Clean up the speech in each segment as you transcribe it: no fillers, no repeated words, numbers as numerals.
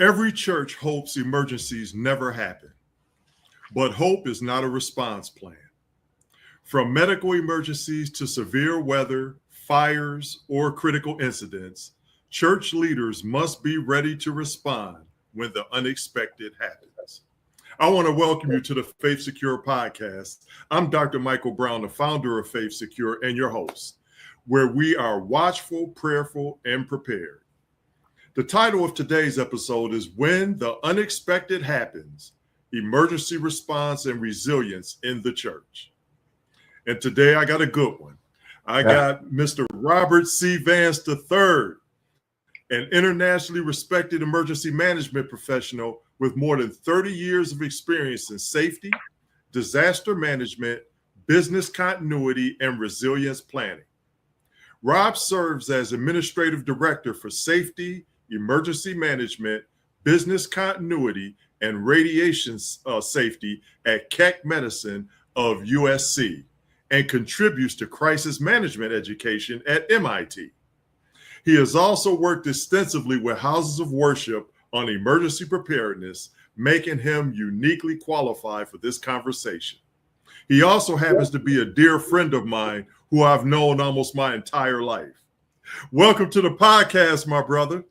Every church hopes emergencies never happen, but hope is not a response plan. From medical emergencies to severe weather, fires, or critical incidents, church leaders must be ready to respond when the unexpected happens. I want to welcome you to the Faith Secure podcast. I'm Dr. Michael Brown, the founder of Faith Secure and your host, where we are watchful, prayerful, and prepared. The title of today's episode is When the Unexpected Happens, Emergency Response and Resilience in the Church. And today I got a good one. I got Mr. Robert C. Vance III, an internationally respected emergency management professional with more than 30 years of experience in safety, disaster management, business continuity, and resilience planning. Rob serves as administrative director for safety, emergency management, business continuity, and radiation safety at Keck Medicine of USC and contributes to crisis management education at MIT. He has also worked extensively with houses of worship on emergency preparedness, making him uniquely qualified for this conversation. He also happens to be a dear friend of mine who I've known almost my entire life. Welcome to the podcast, my brother.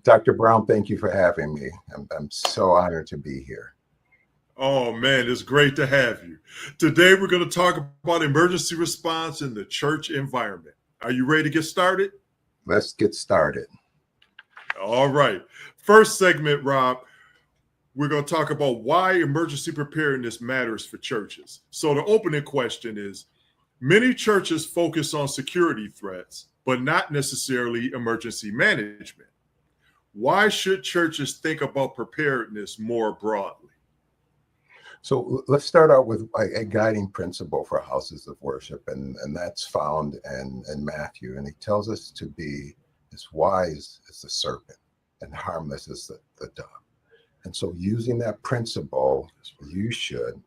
Dr. Brown, thank you for having me. I'm so honored to be here. Oh, man, it's great to have you. Today, we're going to talk about emergency response in the church environment. Are you ready to get started? Let's get started. All right. First segment, Rob, we're going to talk about why emergency preparedness matters for churches. So the opening question is, many churches focus on security threats, but not necessarily emergency management. Why should churches think about preparedness more broadly? So let's start out with a guiding principle for houses of worship, and that's found in Matthew. And he tells us to be as wise as the serpent and harmless as the dove. And so using that principle, you should,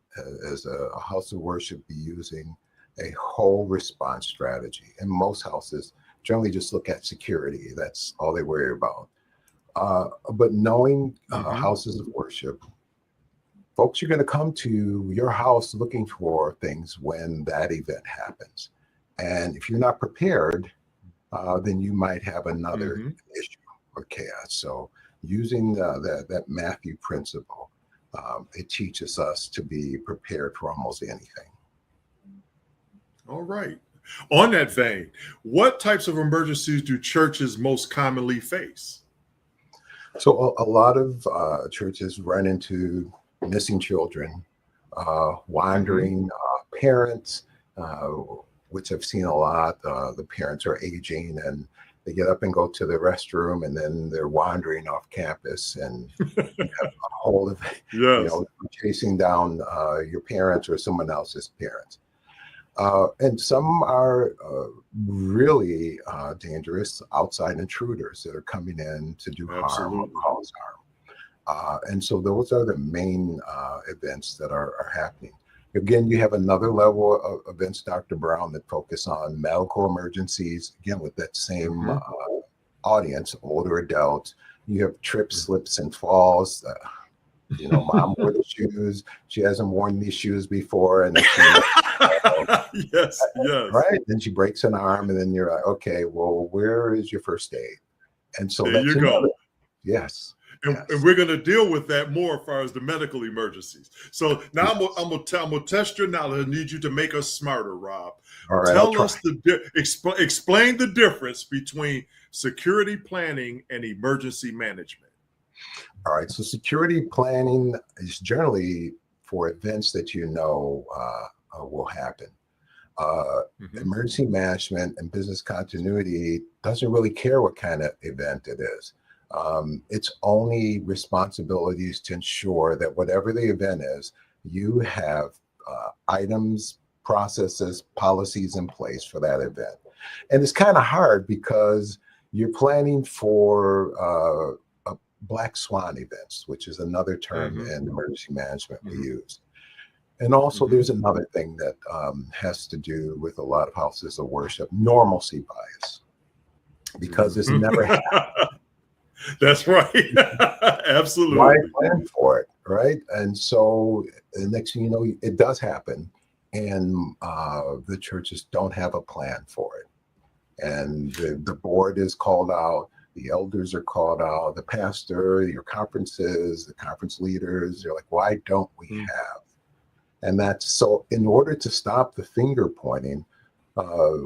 as a house of worship, be using a whole response strategy. And most houses generally just look at security. That's all they worry about. But knowing houses of worship, folks are going to come to your house looking for things when that event happens. And if you're not prepared, then you might have another issue or chaos. So using that Matthew principle, it teaches us to be prepared for almost anything. All right. On that vein, what types of emergencies do churches most commonly face? So a lot of churches run into missing children, wandering parents, which I've seen a lot. The parents are aging and they get up and go to the restroom and then they're wandering off campus and you have a hold of, chasing down your parents or someone else's parents. And some are really dangerous outside intruders that are coming in to do harm or cause harm. And so those are the main events that are happening. Again, you have another level of events, Dr. Brown, that focus on medical emergencies, again, with that same audience, older adults. You have trips, slips, and falls. Mom wore the shoes. She hasn't worn these shoes before. And then yes. Right. Then she breaks an arm, and then you're like, okay, well, where is your first aid? And so there you go. Yes. And we're going to deal with that more as far as the medical emergencies. So now I'm going to test your knowledge. I need you to make us smarter, Rob. All right, Tell us explain the difference between security planning and emergency management. All right. So security planning is generally for events that will happen. Emergency management and business continuity doesn't really care what kind of event it is. Its only responsibility is to ensure that whatever the event is, you have items, processes, policies in place for that event. And it's kind of hard because you're planning for black swan events, which is another term in emergency management we use. And also there's another thing that has to do with a lot of houses of worship, normalcy bias, because it's never happened. That's right. Why Absolutely. plan for it, right? And so the next thing you know, it does happen, and the churches don't have a plan for it. And the board is called out, the elders are called out, the pastor, your conferences, the conference leaders. They're like, why don't we Mm. have? And that's so, in order to stop the finger pointing,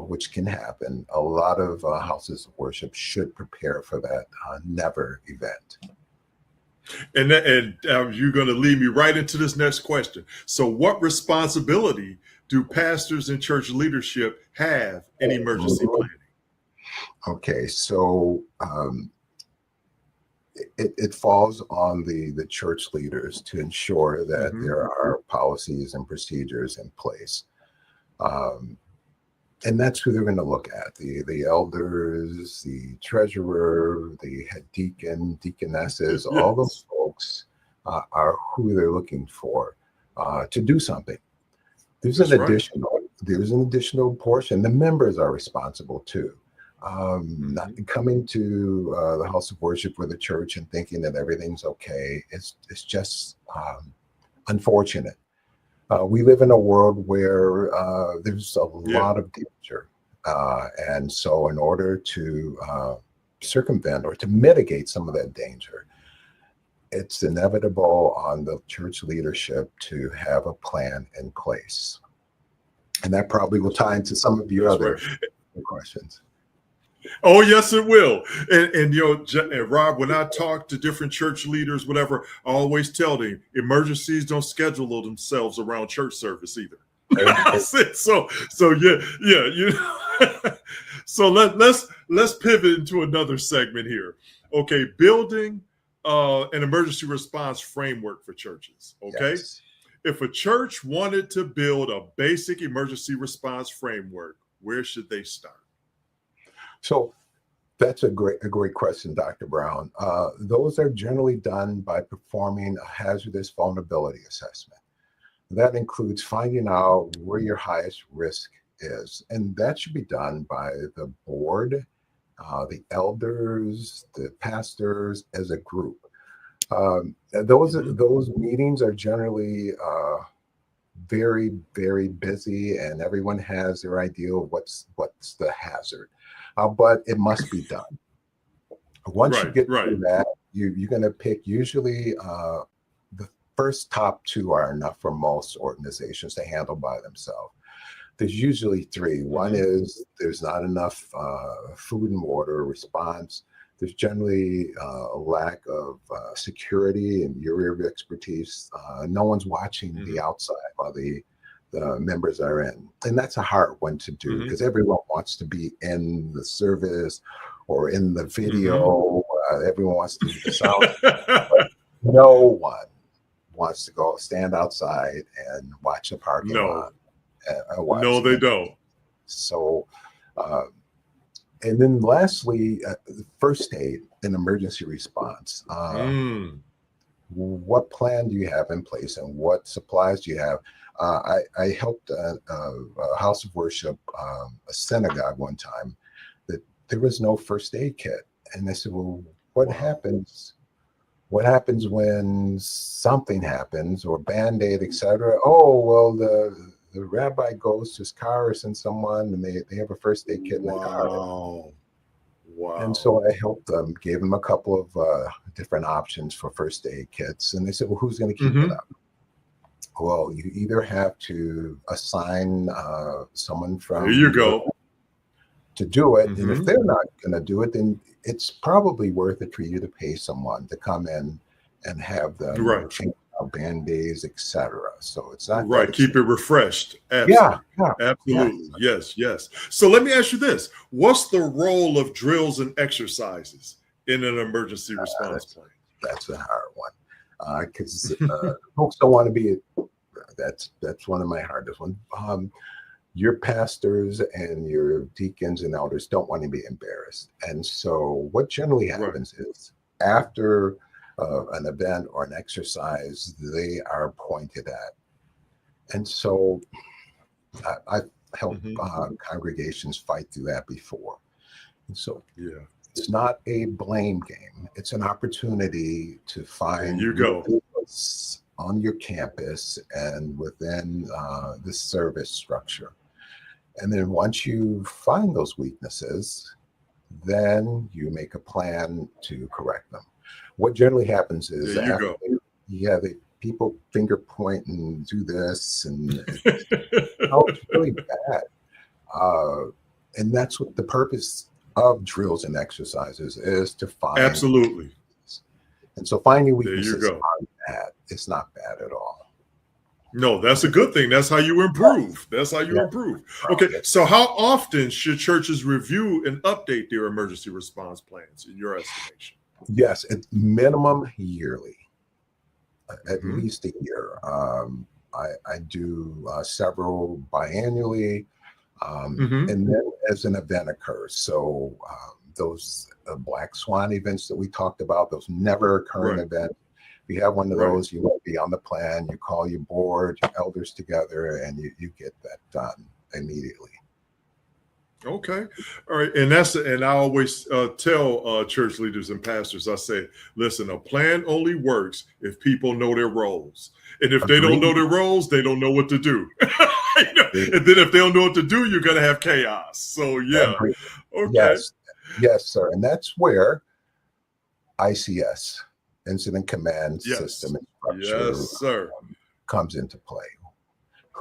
which can happen, a lot of houses of worship should prepare for that never event. And you're going to lead me right into this next question. So, what responsibility do pastors and church leadership have in emergency planning? Okay, so it falls on the church leaders to ensure that there are policies and procedures in place. And that's who they're going to look at, the elders, the treasurer, the head deacon, deaconesses, all those folks are who they're looking for to do something. There's an additional portion. The members are responsible too. Not coming to the house of worship or the church and thinking that everything's okay. It's just unfortunate. We live in a world where there's a lot of danger. And so in order to circumvent or to mitigate some of that danger, it's inevitable on the church leadership to have a plan in place. And that probably will tie into some of your other questions. Oh, yes, it will. And Rob, when I talk to different church leaders, whatever, I always tell them emergencies don't schedule themselves around church service either. so yeah. So let's pivot into another segment here. Okay, building an emergency response framework for churches. Okay. Yes. If a church wanted to build a basic emergency response framework, where should they start? So that's a great question, Dr. Brown. Those are generally done by performing a hazardous vulnerability assessment. That includes finding out where your highest risk is. And that should be done by the board, the elders, the pastors as a group. Those meetings are generally very, very busy, and everyone has their idea of what's the hazard. But it must be done. Once you get through that, you're going to pick usually the first top two are enough for most organizations to handle by themselves. There's usually three. One is there's not enough food and water response. There's generally a lack of security and your area of expertise. No one's watching the outside while the members are in. And that's a hard one to do because everyone wants to be in the service or in the video. Everyone wants to be the sound. But no one wants to go stand outside and watch a parking lot. No, they don't. So, and then lastly, first aid and emergency response. What plan do you have in place and what supplies do you have? I helped a house of worship, a synagogue one time, that there was no first aid kit. And I said, well, what happens? What happens when something happens or Band-Aid, et cetera? Oh, well, the rabbi goes to his car or sends someone and they have a first aid kit in the car. Wow. And so I helped them, gave them a couple of different options for first aid kits. And they said, well, who's going to keep it up? Well, you either have to assign someone from there you go to do it. And if they're not going to do it, then it's probably worth it for you to pay someone to come in and have them change out Band-Aids, etc. So it's not keep it refreshed. Absolutely. Yeah, absolutely. Yes. So let me ask you this: what's the role of drills and exercises in an emergency response plan? That's a hard one because folks don't want to be. That's one of my hardest ones. Your pastors and your deacons and elders don't want to be embarrassed. And so what generally happens is after an event or an exercise, they are pointed at. And so I've helped congregations fight through that before. And so it's not a blame game. It's an opportunity to find There you go. weaknesses on your campus and within the service structure. And then once you find those weaknesses, then you make a plan to correct them. What generally happens is There you go. the people finger point and do this, and it's really bad. And that's what the purpose of drills and exercises is, to find. Absolutely. And so finding There you weaknesses go. aren't bad. It's not bad at all. No, that's a good thing. That's how you improve. That's how you Yeah. improve. Okay, so how often should churches review and update their emergency response plans, in your estimation? Yes, at minimum yearly, at Mhm. least a year. I do several biannually, Mhm. and then as an event occurs. So those Black Swan events that we talked about, those never occurring Right. events. If you have one of Right. those, you will be on the plan. You call your board, your elders together, and you get that done immediately. Okay. All right. And I always tell church leaders and pastors, I say, listen, a plan only works if people know their roles. And if they don't know their roles, they don't know what to do. You know? And then if they don't know what to do, you're going to have chaos. So, yeah. Agreed. Okay. Yes, sir. And that's where ICS, Incident Command Yes. System and Structure, Yes, sir. comes into play.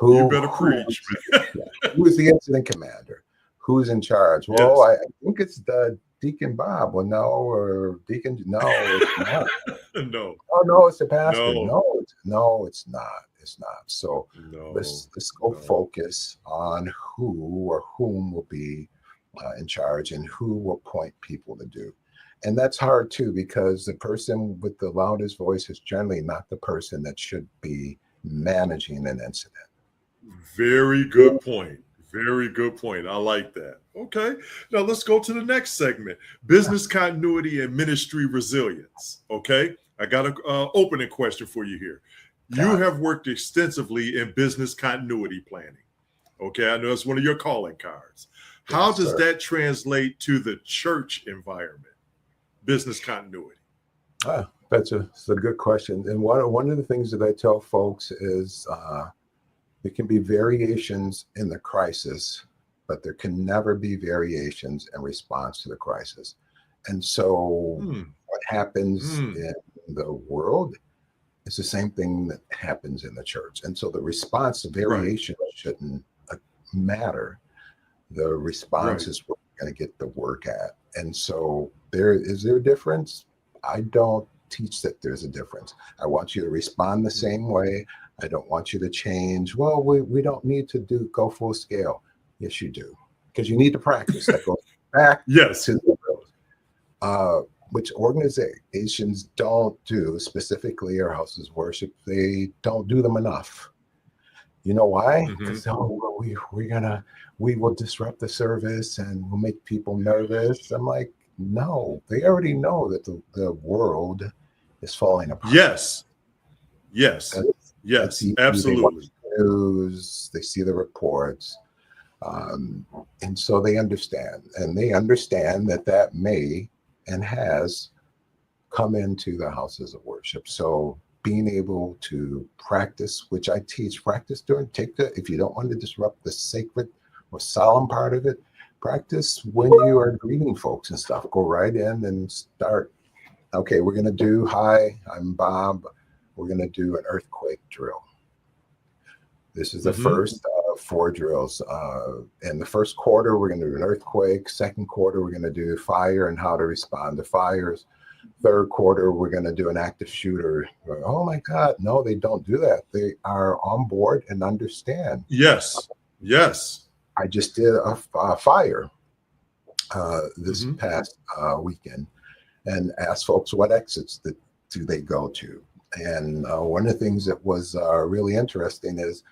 You better preach, man. Who is the incident commander? Who's in charge? Well, I think it's the Deacon Bob. Well, no, or Deacon. No, it's not. No. Oh no, it's the pastor. No. No, it's not. It's not. So No. let's go No. focus on who or whom will be in charge and who will point people to do. And that's hard too, because the person with the loudest voice is generally not the person that should be managing an incident. Very good point. Very good point. I like that. Okay. Now let's go to the next segment, business continuity and ministry resilience. Okay. I got an opening question for you here. You have worked extensively in business continuity planning. Okay. I know it's one of your calling cards. How does that translate to the church environment, business continuity? That's a good question. And one of the things that I tell folks is there can be variations in the crisis, but there can never be variations in response to the crisis. And so what happens in the world is the same thing that happens in the church. And so the response, the variation shouldn't matter. The response is what we're going to get the work at. And so is there a difference? I don't teach that there's a difference. I want you to respond the same way. I don't want you to change. Well, we don't need to go full scale. Yes, you do, because you need to practice. That goes back to the road. Which organizations don't do, specifically our houses of worship. They don't do them enough. You know why? Because we will disrupt the service and we'll make people nervous. I'm like, no, they already know that the world is falling apart. Yes, absolutely. They watch the news, they see the reports, and so they understand. And they understand that may and has come into the houses of worship. So being able to practice, which I teach, if you don't want to disrupt the sacred or solemn part of it, practice when you are greeting folks and stuff. Go right in and start. Okay, we're going to do, hi, I'm Bob. We're going to do an earthquake drill. This is the first 4 drills. In the first quarter, we're going to do an earthquake. Second quarter, we're going to do fire and how to respond to fires. Third quarter, we're going to do an active shooter. Oh my God, no, they don't do that. They are on board and understand. Yes. I just did a fire this past weekend and asked folks what exits do they go to. And one of the things that was really interesting is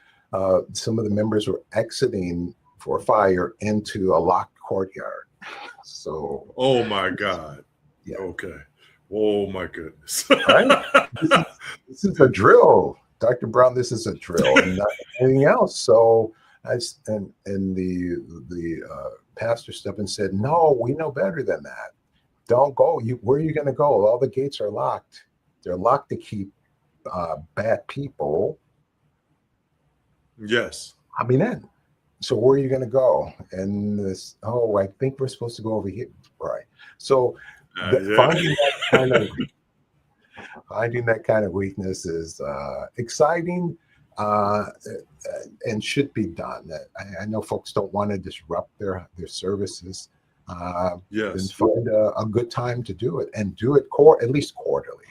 some of the members were exiting for fire into a locked courtyard. So, oh my God. Yeah. Okay. Oh my goodness. Right? This is a drill, Dr. Brown. This is a drill, and not anything else. So, the pastor stepped and said, "No, we know better than that. don't go. Where are you going to go? All the gates are locked. They're locked to keep bad people Yes. coming in. So where are you going to go? And this, oh, I think we're supposed to go over here. Right. So Yeah. finding that kind of weakness is exciting and should be done. I know folks don't want to disrupt their services. Then Yes. find a good time to do it, and do it at least quarterly.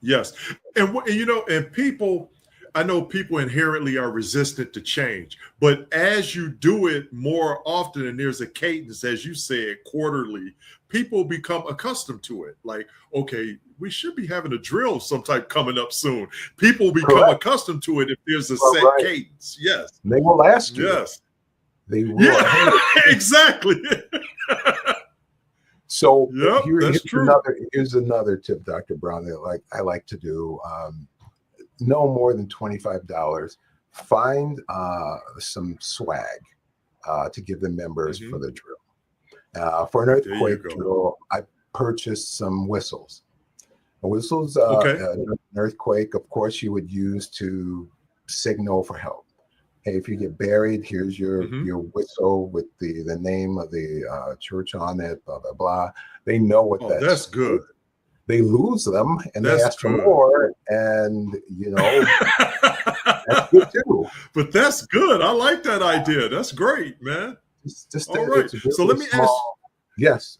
Yes. And people, I know people inherently are resistant to change, but as you do it more often, and there's a cadence, as you said, quarterly, people become accustomed to it. Like, okay, we should be having a drill some type coming up soon. People become accustomed to it if there's a set cadence. Yes. They will ask you. Yes. They will. Yeah, exactly. So Yep, here's another tip, Dr. Brown, that I like to do. No more than $25. Find some swag to give the members for the drill. For an earthquake drill, I purchased some whistles. Whistles, an earthquake, of course, you would use to signal for help. Hey, if you get buried, here's your whistle with the name of the church on it, blah, blah, blah. They know what that's good. They lose them and they ask for more, and that's good too. But that's good. I like that idea. That's great, man. All right. So let me ask. Yes.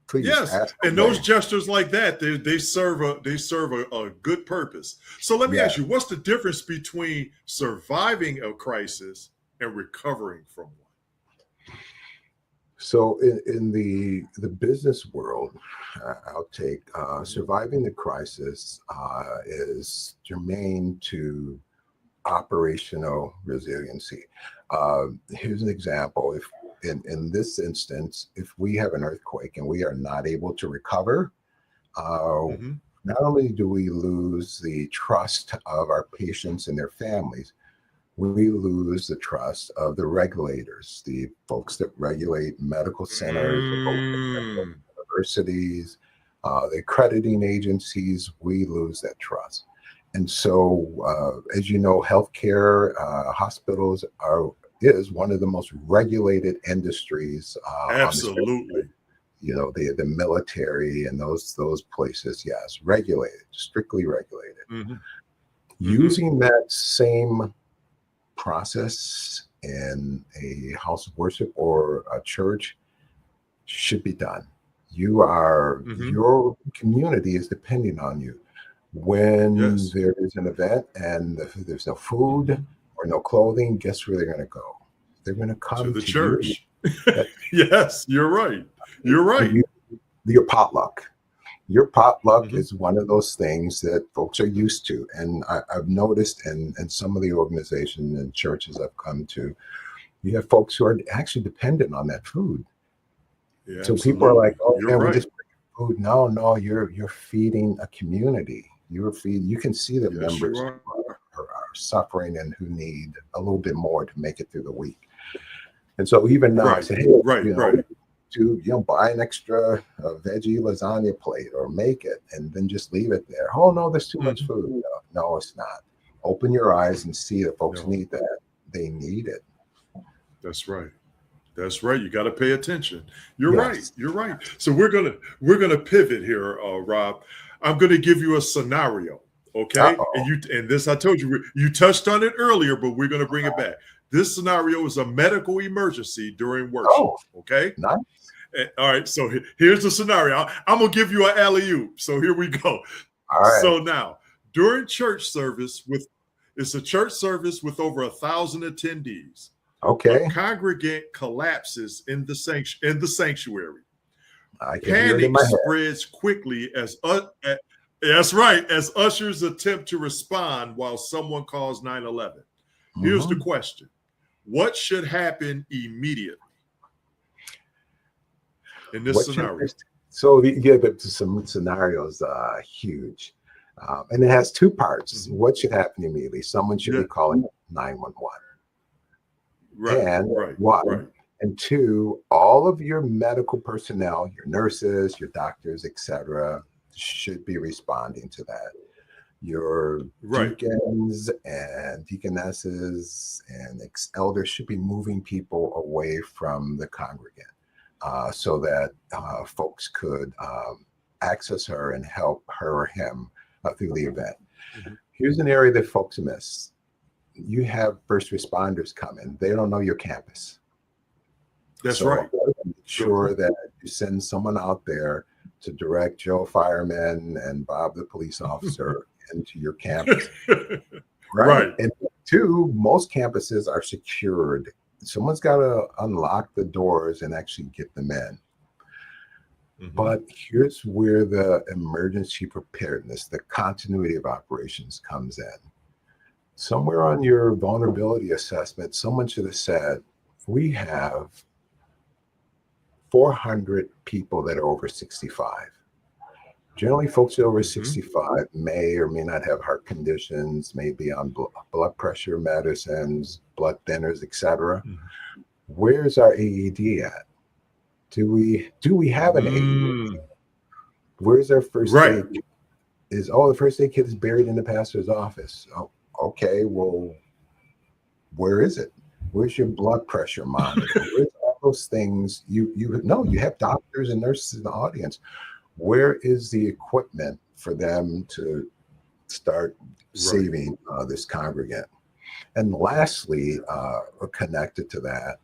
Please. Yes. And those gestures like that, they serve a good purpose. So let me ask you, what's the difference between surviving a crisis and recovering from one? So in the business world, I'll take surviving the crisis is germane to operational resiliency. Here's an example. If in this instance, if we have an earthquake and we are not able to recover, not only do we lose the trust of our patients and their families, we lose the trust of the regulators, the folks that regulate medical centers, the folks that regulate universities, the accrediting agencies. We lose that trust. And so, as you know, healthcare, hospitals is one of the most regulated industries. Absolutely. The military and those places, yes, regulated, strictly regulated. Using that same process in a house of worship or a church should be done. Your community is depending on you. When there is an event and there's no food or no clothing, guess where they're going to go? They're going to come to the church. You. Yes, you're right. You're right. Your potluck. Your potluck is one of those things that folks are used to. And I've noticed in some of the organizations and churches I've come to, you have folks who are actually dependent on that food. Yeah, so absolutely. People are like, oh, you're man, right. we just bring food. No, you're feeding a community. You can see that members are suffering and who need a little bit more to make it through the week. And so even now, I say, hey, to buy an extra veggie lasagna plate or make it and then just leave it there. Oh no, there's too much food. No, it's not. Open your eyes and see that folks need that. They need it. That's right. That's right. You got to pay attention. You're right. You're right. So we're gonna pivot here, Rob. I'm gonna give you a scenario. Okay. And this, I told you, you touched on it earlier, but we're gonna bring it back. This scenario is a medical emergency during worship. Okay. Nice. All right. So here's the scenario. I'm gonna give you an alley-oop. So here we go. All right. So now, during church service it's a church service with over 1,000 attendees. Okay. A congregant collapses in the sanctuary. Panic spreads quickly as that's right, as ushers attempt to respond while someone calls 911. Here's the question: what should happen immediately in this scenario? So some scenarios are huge, and it has two parts. What should happen immediately? Someone should be calling 911. Right. And And two, all of your medical personnel, your nurses, your doctors, etc., should be responding to that. Your Right. deacons and deaconesses and elders should be moving people away from the congregant so that folks could access her and help her or him through the event. Mhm. Here's an area that folks miss. You have first responders coming. They don't know your campus. That's So right. make sure that you send someone out there to direct Joe fireman and Bob the police officer into your campus. Right. And two, most campuses are secured. Someone's got to unlock the doors and actually get them in. Mhm. But here's where the emergency preparedness, the continuity of operations comes in. Somewhere on your vulnerability assessment, someone should have said, we have 400 people that are over 65. Generally, folks over 65 may or may not have heart conditions, may be on blood pressure medicines, blood thinners, etc. Mhm. Where's our AED at? Do we have an AED? Where's our first Right. aid? The first aid kit is buried in the pastor's office. Oh, okay, well, where is it? Where's your blood pressure monitor? Where's all those things? You know, you have doctors and nurses in the audience. Where is the equipment for them to start saving this congregant? And lastly, connected to that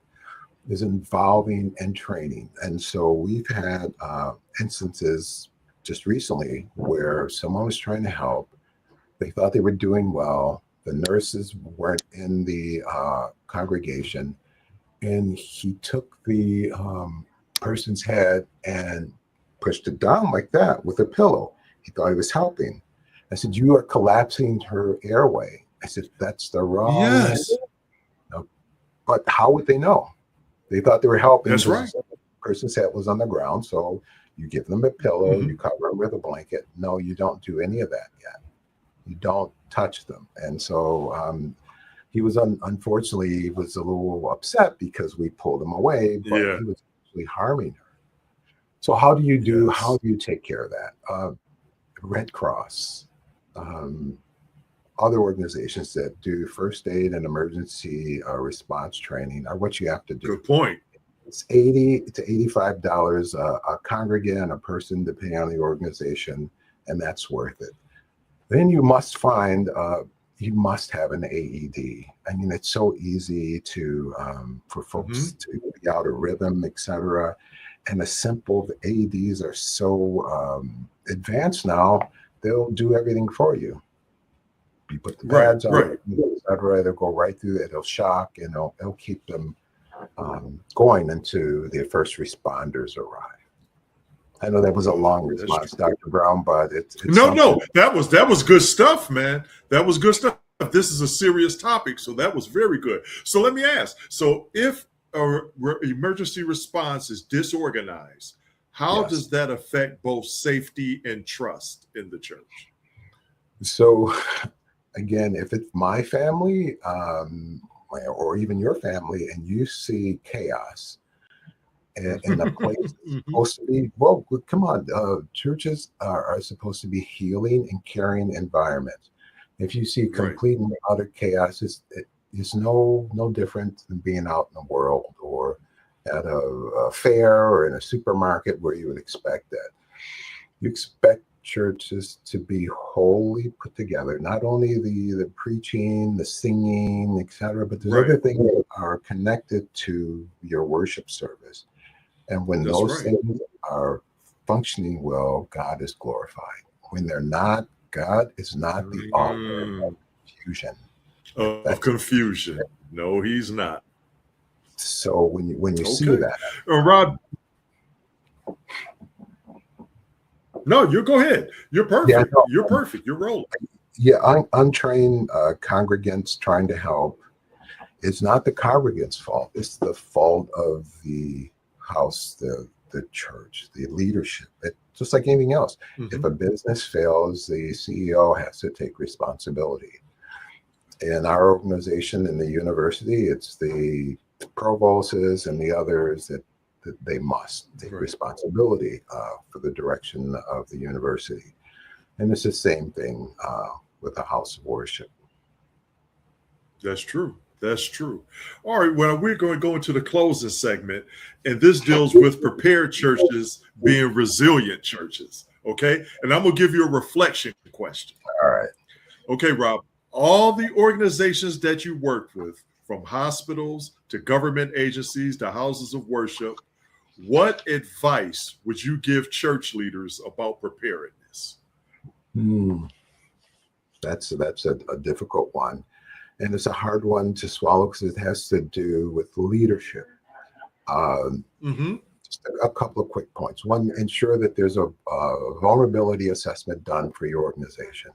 is involving and training. And so we've had instances just recently where someone was trying to help. They thought they were doing well. The nurses weren't in the congregation. And he took the person's head and pushed it down like that with a pillow. He thought he was helping. I said, you are collapsing her airway. I said, that's the wrong. Yes. No. But how would they know? They thought they were helping. That's right. The person's head was on the ground. So you give them a pillow, you cover them with a blanket. No, you don't do any of that yet. You don't touch them. And so he was unfortunately, he was a little upset because we pulled him away, but he was actually harming her. So how do you take care of that? Red Cross, other organizations that do first aid and emergency response training are what you have to do. Good point. It's $80 to $85 a congregant, a person, depending on the organization, and that's worth it. Then you must find, you must have an AED. I mean, it's so easy to for folks to be out of rhythm, etc. And the simple AEDs are so advanced now; they'll do everything for you. You put the pads on, etc. They'll go right through it. It'll shock, and it'll keep them going until the first responders arrive. I know that was a long response, Dr. Brown, but it's no. That was good stuff, man. That was good stuff. This is a serious topic, so that was very good. So let me ask: so if emergency response is disorganized, how does that affect both safety and trust in the church? So, again, if it's my family or even your family, and you see chaos, and the place is supposed to be, well, come on, churches are supposed to be healing and caring environments. If you see complete and utter chaos, it's no different than being out in the world or at a fair or in a supermarket where you would expect that. You expect churches to be wholly put together, not only the preaching, the singing, etc., but there's other things that are connected to your worship service. And when those things are functioning well, God is glorified. When they're not, God is not the author of confusion. Of confusion. No, he's not. So when you see that. Rod. No, you go ahead. You're perfect. Yeah, no, you're perfect. You're rolling. Yeah, untrained congregants trying to help. It's not the congregant's fault. It's the fault of the house, the church, the leadership. Just like anything else. If a business fails, the CEO has to take responsibility. In our organization, in the university, it's the provosts and the others that they must take responsibility for the direction of the university. And it's the same thing with a house of worship. That's true. That's true. All right. Well, we're going to go into the closing segment, and this deals with prepared churches being resilient churches. Okay. And I'm going to give you a reflection question. All right. Okay, Rob. All the organizations that you worked with, from hospitals to government agencies to houses of worship, what advice would you give church leaders about preparedness? That's a difficult one. And it's a hard one to swallow because it has to do with leadership. Just a couple of quick points. One, ensure that there's a vulnerability assessment done for your organization.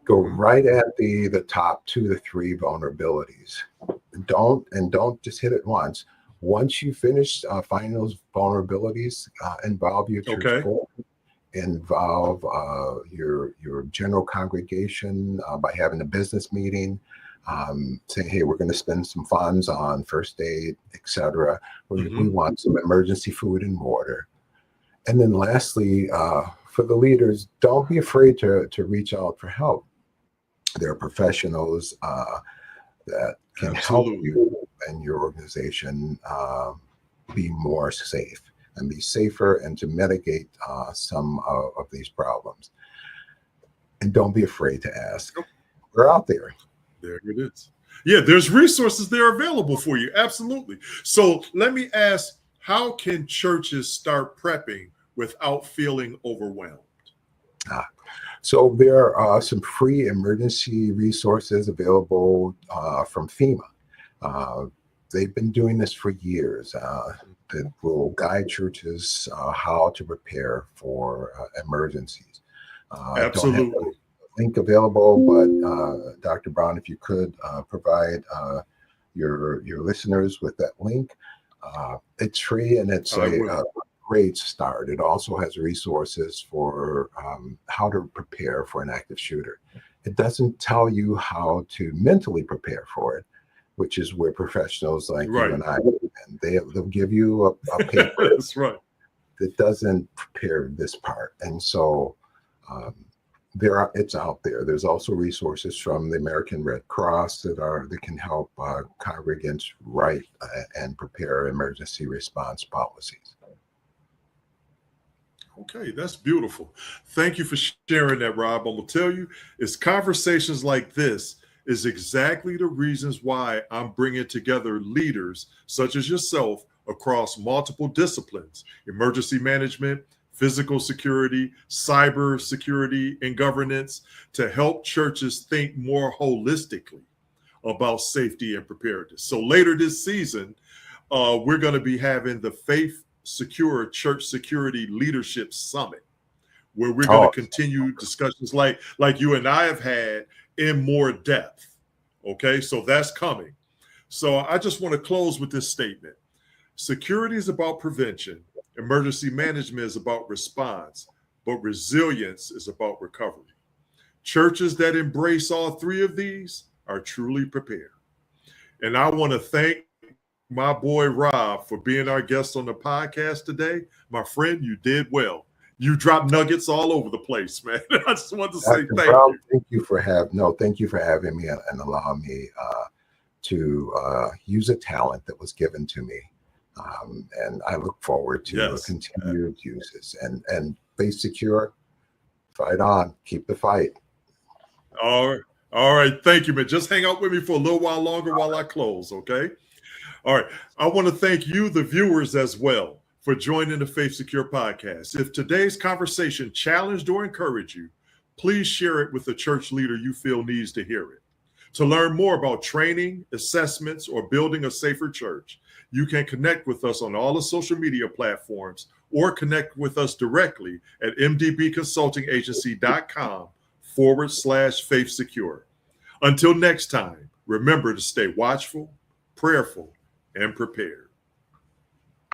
Go right at the top 2 to 3 vulnerabilities. Don't just hit it once. Once you finish finding those vulnerabilities, involve your church board, involve your general congregation by having a business meeting, saying, hey, we're going to spend some funds on first aid, etc. We want some emergency food and water. And then lastly, for the leaders, don't be afraid to reach out for help. There are professionals that can help you and your organization be more safe and be safer and to mitigate some of these problems. And don't be afraid to ask. We're out there. There it is. Yeah, there's resources there available for you. Absolutely. So let me ask, how can churches start prepping without feeling overwhelmed? So there are some free emergency resources available from FEMA. They've been doing this for years. That will guide churches how to prepare for emergencies. Absolutely. Don't have a link available, but Dr. Brown, if you could provide your listeners with that link. It's free and it's a great start. It also has resources for how to prepare for an active shooter. It doesn't tell you how to mentally prepare for it, which is where professionals like you and I, and they'll give you a paper That's right. that doesn't prepare this part. And so it's out there. There's also resources from the American Red Cross that can help congregants write and prepare emergency response policies. Okay, that's beautiful. Thank you for sharing that, Rob. I'm going to tell you, it's conversations like this is exactly the reasons why I'm bringing together leaders such as yourself across multiple disciplines: emergency management, physical security, cyber security, and governance, to help churches think more holistically about safety and preparedness. So later this season, we're going to be having the Faith Secure Church Security Leadership Summit, where we're going to continue discussions like you and I have had in more depth. Okay, so that's coming. So I just want to close with this statement. Security is about prevention. Emergency management is about response, but resilience is about recovery. Churches that embrace all 3 of these are truly prepared. And I want to thank my boy Rob for being our guest on the podcast today. My friend, you did well. You dropped nuggets all over the place, man. I just wanted to say thank you. Thank you for having me and allowing me to use a talent that was given to me. And I look forward to continued uses and Faith Secure. Fight on, keep the fight. All right. Thank you, man. Just hang out with me for a little while longer while I close, okay? All right. I want to thank you, the viewers, as well, for joining the Faith Secure podcast. If today's conversation challenged or encouraged you, please share it with a church leader you feel needs to hear it. To learn more about training, assessments, or building a safer church, you can connect with us on all the social media platforms or connect with us directly at mdbconsultingagency.com/Faith Secure. Until next time, remember to stay watchful, prayerful, and prepared.